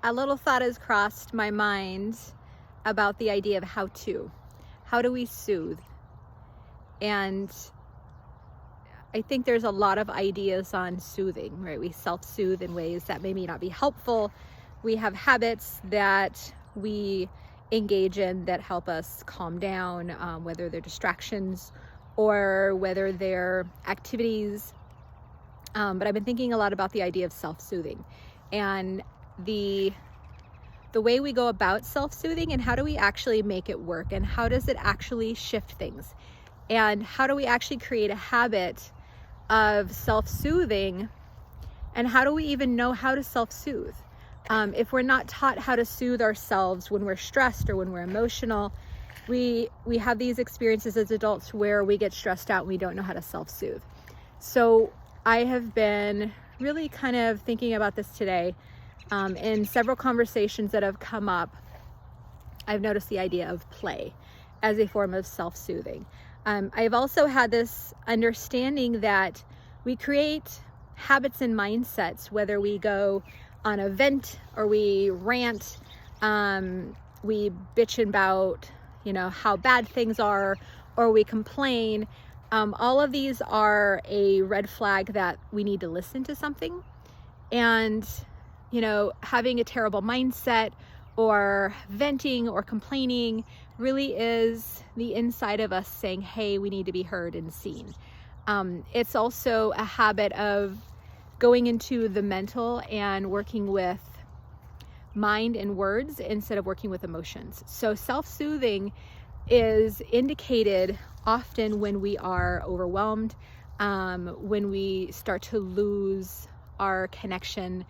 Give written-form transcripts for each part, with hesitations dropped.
a little thought has crossed my mind about the idea of how to. How do we soothe? And I think there's a lot of ideas on soothing, right? We self-soothe in ways that may not be helpful. We have habits that we engage in that help us calm down, whether they're distractions or whether they're activities. But I've been thinking a lot about the idea of self-soothing and the way we go about self-soothing, and how do we actually make it work, and how does it actually shift things, and how do we actually create a habit of self-soothing, and how do we even know how to self-soothe? If we're not taught how to soothe ourselves when we're stressed or when we're emotional, we have these experiences as adults where we get stressed out and we don't know how to self-soothe. So I have been really kind of thinking about this today. In several conversations that have come up, I've noticed the idea of play as a form of self-soothing. I've also had this understanding that we create habits and mindsets, whether we go on a vent or we rant, we bitch about, how bad things are, or we complain. All of these are a red flag that we need to listen to something. And having a terrible mindset or venting or complaining really is the inside of us saying, hey, we need to be heard and seen. It's also a habit of going into the mental and working with mind and words instead of working with emotions. So self-soothing is indicated often when we are overwhelmed, when we start to lose our connection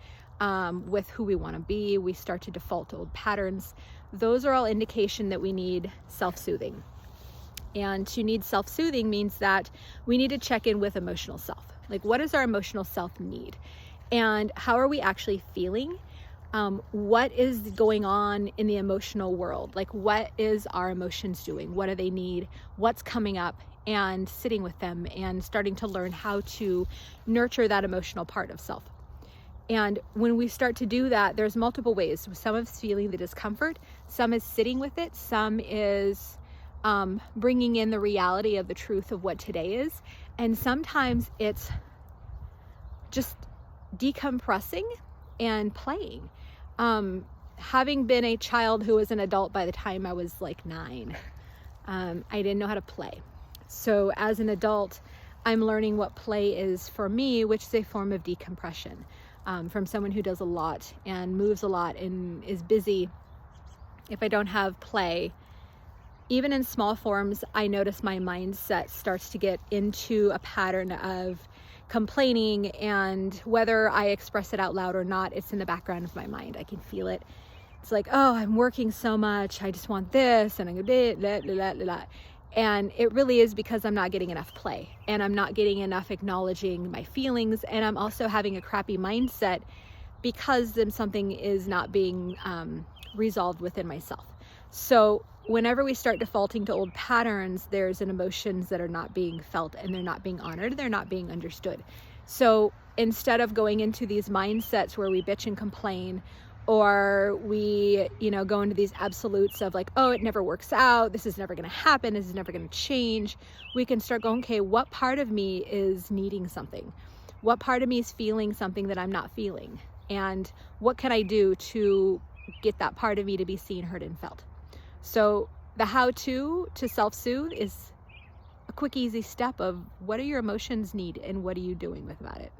with who we want to be, we start to default to old patterns. Those are all indication that we need self-soothing. And to need self-soothing means that we need to check in with emotional self. Like, what does our emotional self need? And how are we actually feeling? What is going on in the emotional world? Like, what is our emotions doing? What do they need? What's coming up? And sitting with them and starting to learn how to nurture that emotional part of self. And when we start to do that, there's multiple ways. Some is feeling the discomfort, some is sitting with it, some is bringing in the reality of the truth of what today is. And sometimes it's just decompressing and playing. Having been a child who was an adult by the time I was like 9, I didn't know how to play. So as an adult, I'm learning what play is for me, which is a form of decompression. From someone who does a lot and moves a lot and is busy. If I don't have play, even in small forms, I notice my mindset starts to get into a pattern of complaining, and whether I express it out loud or not, it's in the background of my mind. I can feel it. It's like, oh, I'm working so much. I just want this, and I'm gonna and it really is because I'm not getting enough play, and I'm not getting enough acknowledging my feelings, and I'm also having a crappy mindset because then something is not being resolved within myself. So whenever we start defaulting to old patterns, there's an emotions that are not being felt, and they're not being honored, they're not being understood. So instead of going into these mindsets where we bitch and complain, or we, go into these absolutes of like, oh, it never works out, this is never going to happen, this is never going to change, we can start going, okay, what part of me is needing something? What part of me is feeling something that I'm not feeling? And what can I do to get that part of me to be seen, heard, and felt? So the how-to self-soothe is a quick, easy step of what do your emotions need and what are you doing about it?